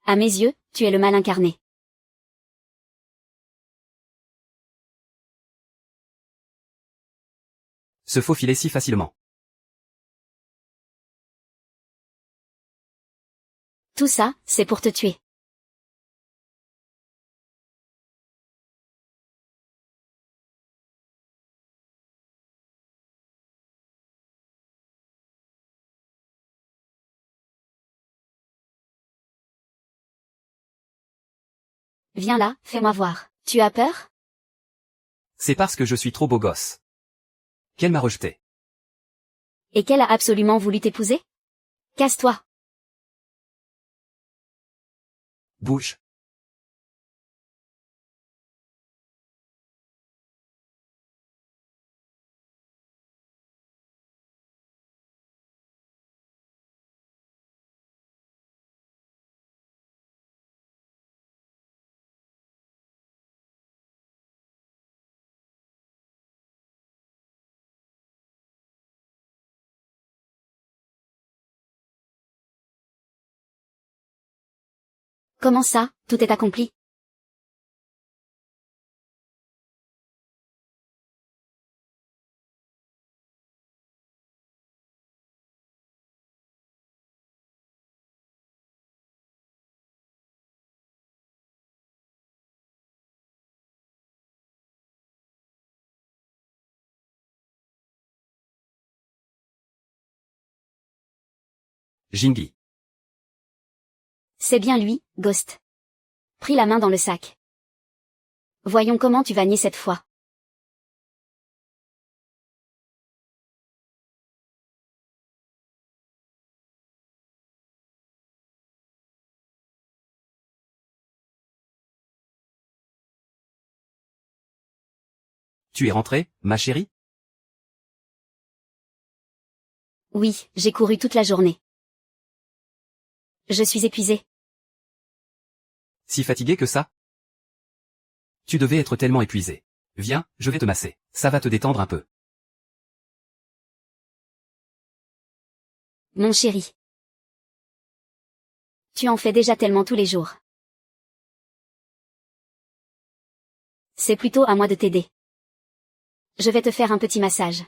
S1: À mes yeux, tu es le mal incarné.
S2: Se faufiler si facilement.
S1: Tout ça, c'est pour te tuer. Viens là, fais-moi voir. Tu as peur?
S2: C'est parce que je suis trop beau gosse. Qu'elle m'a rejeté.
S1: Et qu'elle a absolument voulu t'épouser? Casse-toi.
S2: Bouge.
S1: Comment ça, tout est accompli?
S2: Jingy.
S1: C'est bien lui, Ghost. Pris la main dans le sac. Voyons comment tu vas nier cette fois.
S2: Tu es rentrée, ma chérie?
S1: Oui, j'ai couru toute la journée. Je suis épuisée.
S2: Si fatiguée que ça? Tu devais être tellement épuisée. Viens, je vais te masser. Ça va te détendre un peu.
S1: Mon chéri. Tu en fais déjà tellement tous les jours. C'est plutôt à moi de t'aider. Je vais te faire un petit massage.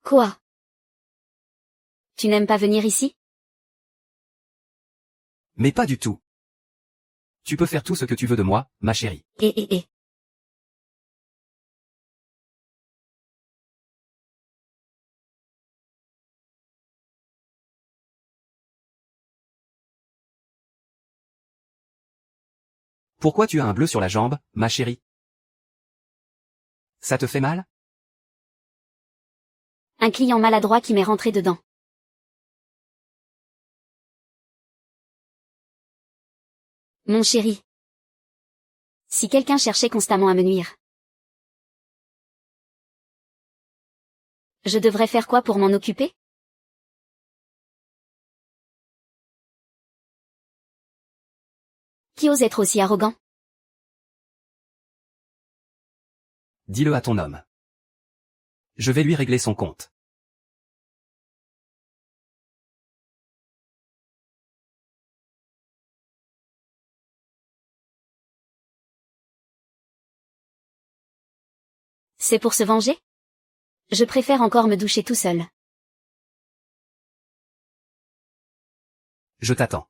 S1: Quoi? Tu n'aimes pas venir ici?
S2: Mais pas du tout. Tu peux faire tout ce que tu veux de moi, ma chérie.
S1: Et.
S2: Pourquoi tu as un bleu sur la jambe, ma chérie? Ça te fait mal?
S1: Un client maladroit qui m'est rentré dedans. Mon chéri. Si quelqu'un cherchait constamment à me nuire. Je devrais faire quoi pour m'en occuper? Qui ose être aussi arrogant?
S2: Dis-le à ton homme. Je vais lui régler son compte.
S1: C'est pour se venger? Je préfère encore me doucher tout seul.
S2: Je t'attends.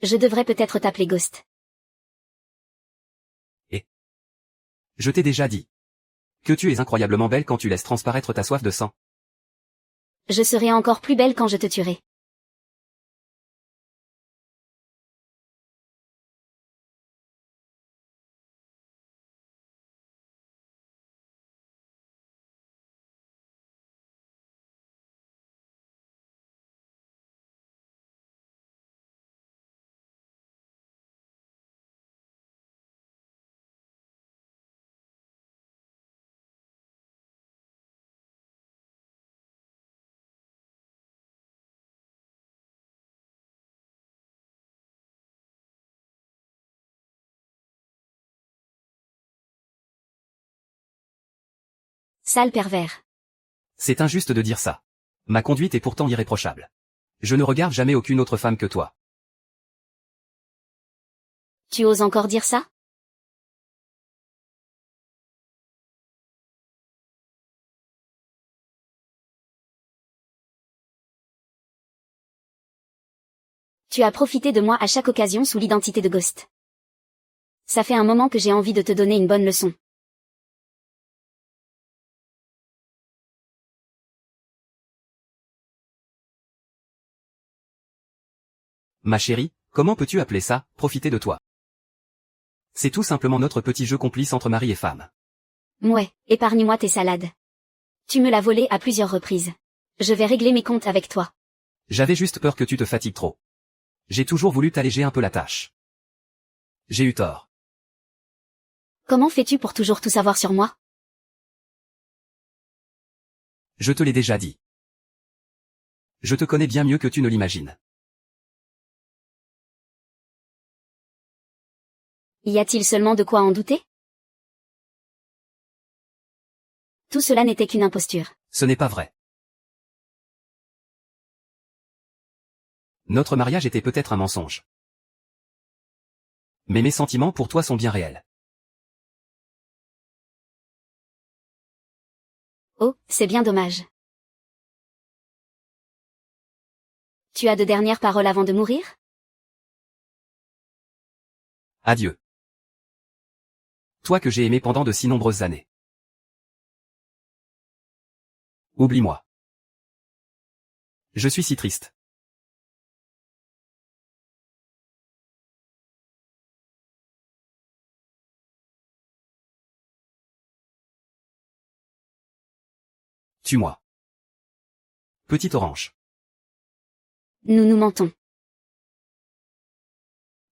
S1: Je devrais peut-être t'appeler Ghost.
S2: Je t'ai déjà dit. Que tu es incroyablement belle quand tu laisses transparaître ta soif de sang.
S1: Je serai encore plus belle quand je te tuerai. Sale pervers.
S2: C'est injuste de dire ça. Ma conduite est pourtant irréprochable. Je ne regarde jamais aucune autre femme que toi.
S1: Tu oses encore dire ça? Tu as profité de moi à chaque occasion sous l'identité de Ghost. Ça fait un moment que j'ai envie de te donner une bonne leçon.
S2: Ma chérie, comment peux-tu appeler ça, profiter de toi? C'est tout simplement notre petit jeu complice entre mari et femme.
S1: Mouais, épargne-moi tes salades. Tu me l'as volé à plusieurs reprises. Je vais régler mes comptes avec toi.
S2: J'avais juste peur que tu te fatigues trop. J'ai toujours voulu t'alléger un peu la tâche. J'ai eu tort.
S1: Comment fais-tu pour toujours tout savoir sur moi?
S2: Je te l'ai déjà dit. Je te connais bien mieux que tu ne l'imagines.
S1: Y a-t-il seulement de quoi en douter? Tout cela n'était qu'une imposture.
S2: Ce n'est pas vrai. Notre mariage était peut-être un mensonge. Mais mes sentiments pour toi sont bien réels.
S1: Oh, c'est bien dommage. Tu as de dernières paroles avant de mourir?
S2: Adieu. Toi que j'ai aimé pendant de si nombreuses années. Oublie-moi. Je suis si triste. Tue-moi. Petite orange.
S1: Nous nous mentons.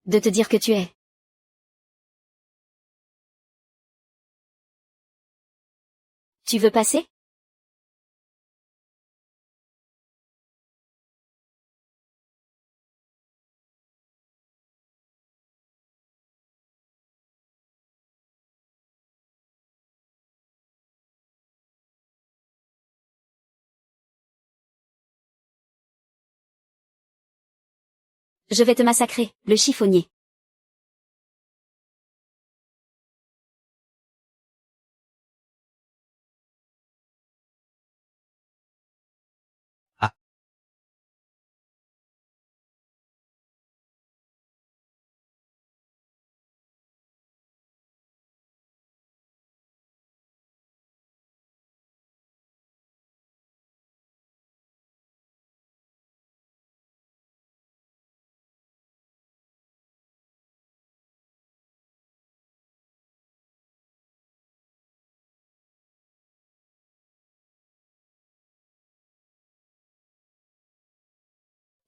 S1: De te dire que tu es. Tu veux passer? Je vais te massacrer, le chiffonnier.
S2: Ah.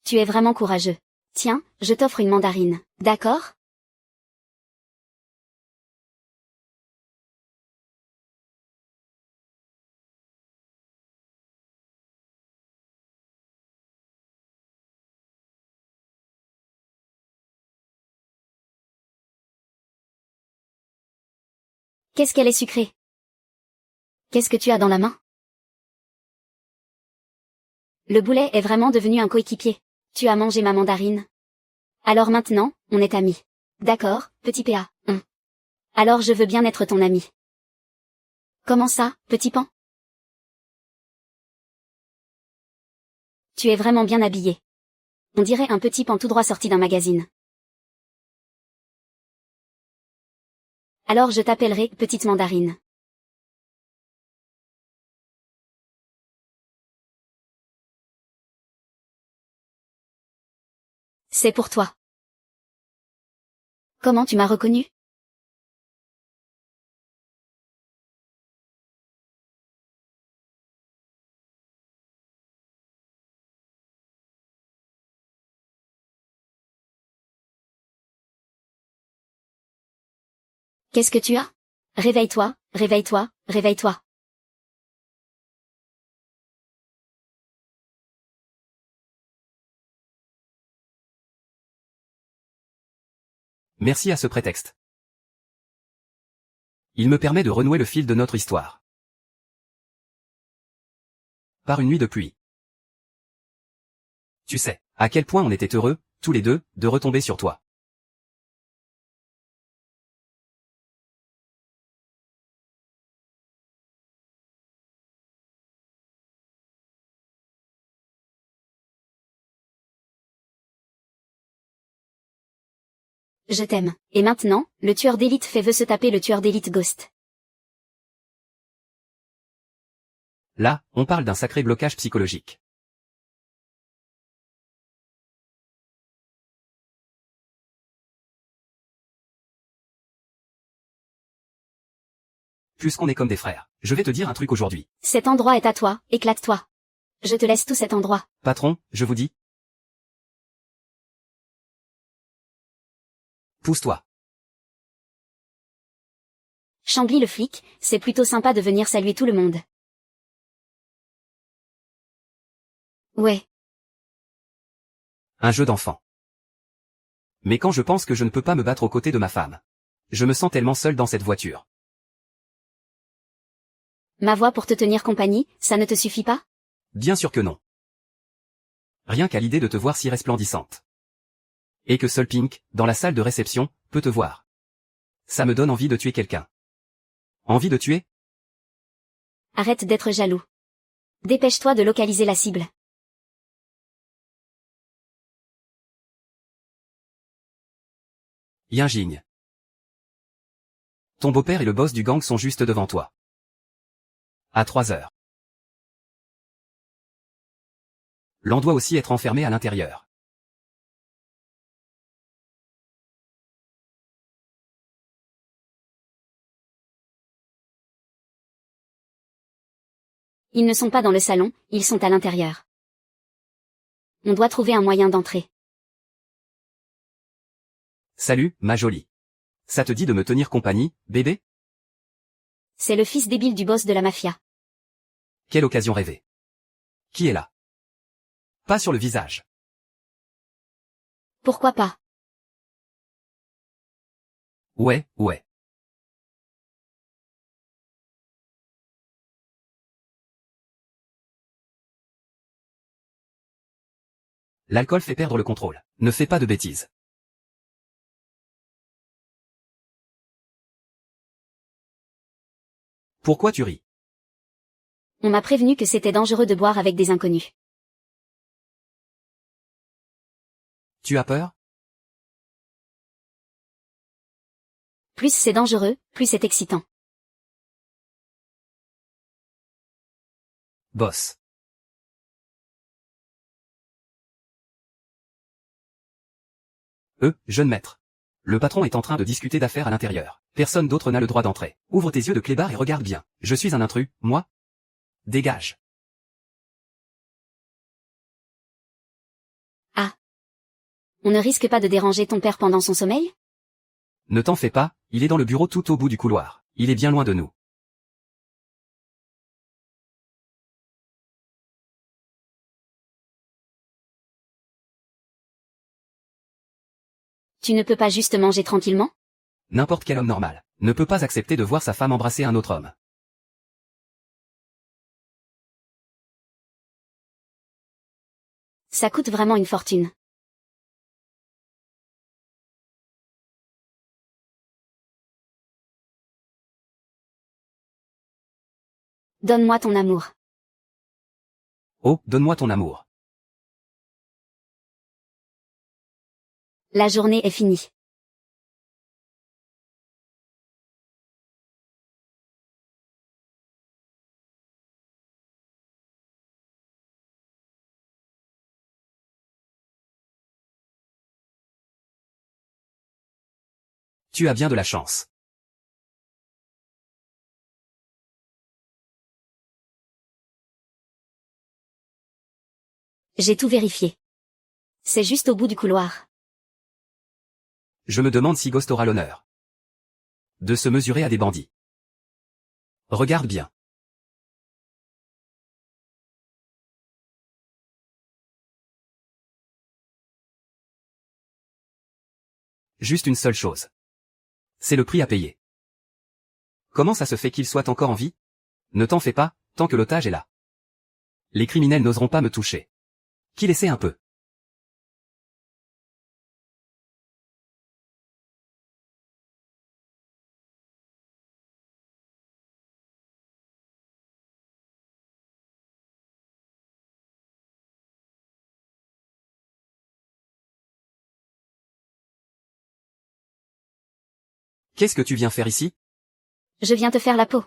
S1: Tu es vraiment courageux. Tiens, je t'offre une mandarine. D'accord? Qu'est-ce qu'elle est sucrée? Qu'est-ce que tu as dans la main? Le boulet est vraiment devenu un coéquipier. Tu as mangé ma mandarine. Alors maintenant, on est amis. D'accord, petit PA. Alors je veux bien être ton ami. Comment ça, petit pan? Tu es vraiment bien habillé. On dirait un petit pan tout droit sorti d'un magazine. Alors je t'appellerai petite mandarine. C'est pour toi. Comment tu m'as reconnu? Qu'est-ce que tu as? Réveille-toi, réveille-toi, réveille-toi.
S2: Merci à ce prétexte. Il me permet de renouer le fil de notre histoire. Par une nuit de pluie. Tu sais, à quel point on était heureux, tous les deux, de retomber sur toi.
S1: Je t'aime. Et maintenant, le tueur d'élite veut se taper le tueur d'élite Ghost.
S2: Là, on parle d'un sacré blocage psychologique. Puisqu'on est comme des frères, je vais te dire un truc aujourd'hui.
S1: Cet endroit est à toi, éclate-toi. Je te laisse tout cet endroit.
S2: Patron, je vous dis. Pousse-toi.
S1: Chambly le flic, c'est plutôt sympa de venir saluer tout le monde. Ouais.
S2: Un jeu d'enfant. Mais quand je pense que je ne peux pas me battre aux côtés de ma femme. Je me sens tellement seul dans cette voiture.
S1: Ma voix pour te tenir compagnie, ça ne te suffit pas?
S2: Bien sûr que non. Rien qu'à l'idée de te voir si resplendissante. Et que seul Pink, dans la salle de réception, peut te voir. Ça me donne envie de tuer quelqu'un. Envie de tuer?
S1: Arrête d'être jaloux. Dépêche-toi de localiser la cible.
S2: Yinjing. Ton beau-père et le boss du gang sont juste devant toi. À 3 heures. L'on doit aussi être enfermé à l'intérieur.
S1: Ils ne sont pas dans le salon, ils sont à l'intérieur. On doit trouver un moyen d'entrer.
S2: Salut, ma jolie. Ça te dit de me tenir compagnie, bébé?
S1: C'est le fils débile du boss de la mafia.
S2: Quelle occasion rêvée. Qui est là? Pas sur le visage.
S1: Pourquoi pas?
S2: Ouais, ouais. L'alcool fait perdre le contrôle. Ne fais pas de bêtises. Pourquoi tu ris?
S1: On m'a prévenu que c'était dangereux de boire avec des inconnus.
S2: Tu as peur?
S1: Plus c'est dangereux, plus c'est excitant.
S2: Boss. Jeune maître. Le patron est en train de discuter d'affaires à l'intérieur. Personne d'autre n'a le droit d'entrer. Ouvre tes yeux de clébard et regarde bien. Je suis un intrus, moi? Dégage.
S1: Ah. On ne risque pas de déranger ton père pendant son sommeil?
S2: Ne t'en fais pas, il est dans le bureau tout au bout du couloir. Il est bien loin de nous.
S1: Tu ne peux pas juste manger tranquillement?
S2: N'importe quel homme normal ne peut pas accepter de voir sa femme embrasser un autre homme.
S1: Ça coûte vraiment une fortune. Donne-moi ton amour.
S2: Oh, donne-moi ton amour.
S1: La journée est finie.
S2: Tu as bien de la chance.
S1: J'ai tout vérifié. C'est juste au bout du couloir.
S2: Je me demande si Ghost aura l'honneur de se mesurer à des bandits. Regarde bien. Juste une seule chose. C'est le prix à payer. Comment ça se fait qu'il soit encore en vie? Ne t'en fais pas, tant que l'otage est là. Les criminels n'oseront pas me toucher. Qu'il essaie un peu. Qu'est-ce que tu viens faire ici?
S1: Je viens te faire la peau.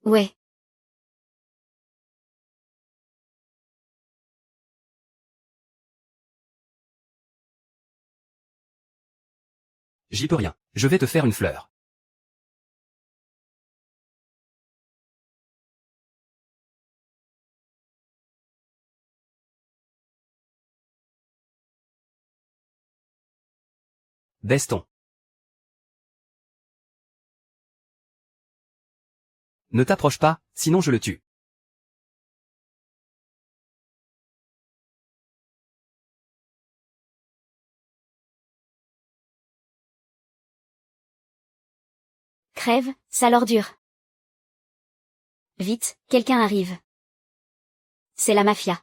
S1: Ouais.
S2: J'y peux rien. Je vais te faire une fleur. Deston. Ne t'approche pas, sinon je le tue.
S1: Crève, sale ordure. Vite, quelqu'un arrive. C'est la mafia.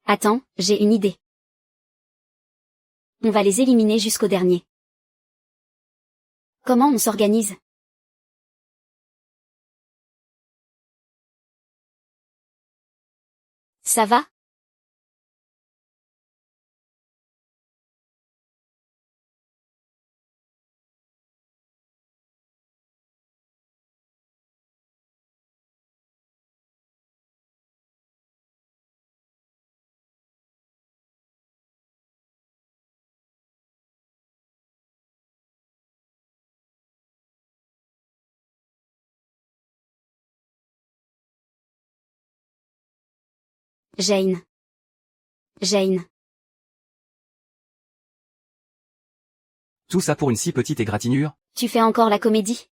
S1: Attends, j'ai une idée. On va les éliminer jusqu'au dernier. Comment on s'organise? Ça va? Jane. Jane.
S2: Tout ça pour une si petite égratignure?
S1: Tu fais encore la comédie?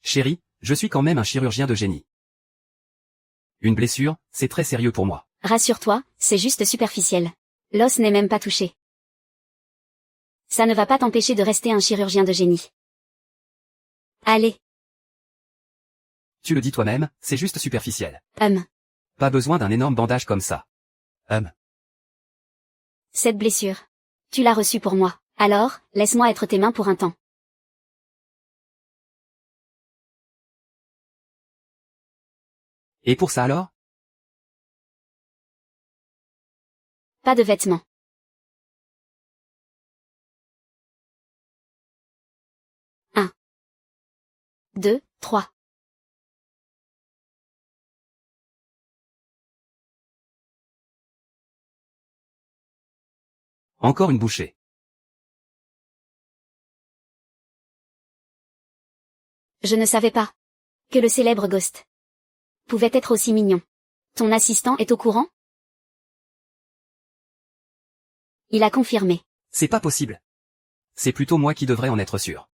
S2: Chérie, je suis quand même un chirurgien de génie. Une blessure, c'est très sérieux pour moi.
S1: Rassure-toi, c'est juste superficiel. L'os n'est même pas touché. Ça ne va pas t'empêcher de rester un chirurgien de génie. Allez.
S2: Tu le dis toi-même, c'est juste superficiel.
S1: Hum.
S2: Pas besoin d'un énorme bandage comme ça.
S1: Cette blessure. Tu l'as reçue pour moi. Alors, laisse-moi être tes mains pour un temps.
S2: Et pour ça alors?
S1: Pas de vêtements. 1. 2, 3.
S2: Encore une bouchée.
S1: Je ne savais pas que le célèbre Ghost pouvait être aussi mignon. Ton assistant est au courant? Il a confirmé.
S2: C'est pas possible. C'est plutôt moi qui devrais en être sûr.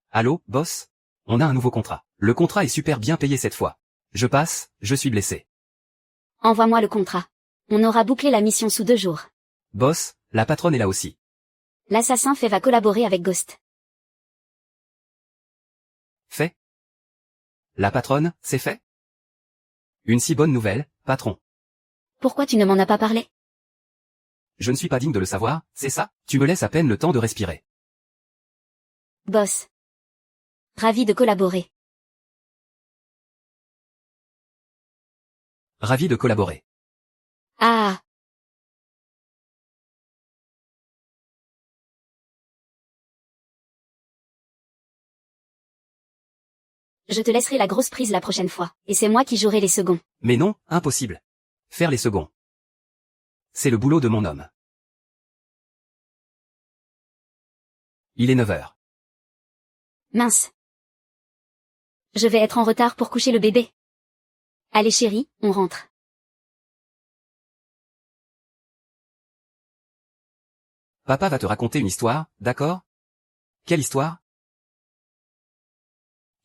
S2: Allô, boss? On a un nouveau contrat. Le contrat est super bien payé cette fois. Je passe, je suis blessé.
S1: Envoie-moi le contrat. On aura bouclé la mission sous 2 jours.
S2: Boss, la patronne est là aussi.
S1: L'assassin fait va collaborer avec Ghost.
S2: Fait? La patronne, c'est fait? Une si bonne nouvelle, patron.
S1: Pourquoi tu ne m'en as pas parlé?
S2: Je ne suis pas digne de le savoir, c'est ça? Tu me laisses à peine le temps de respirer.
S1: Boss. Ravi de collaborer.
S2: Ravi de collaborer.
S1: Ah. Je te laisserai la grosse prise la prochaine fois, et c'est moi qui jouerai les seconds.
S2: Mais non, impossible. Faire les seconds. C'est le boulot de mon homme. Il est 9 heures.
S1: Mince. Je vais être en retard pour coucher le bébé. Allez chérie, on rentre.
S2: Papa va te raconter une histoire, d'accord? Quelle histoire?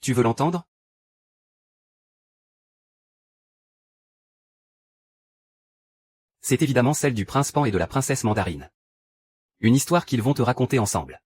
S2: Tu veux l'entendre? C'est évidemment celle du prince Pan et de la princesse Mandarine. Une histoire qu'ils vont te raconter ensemble.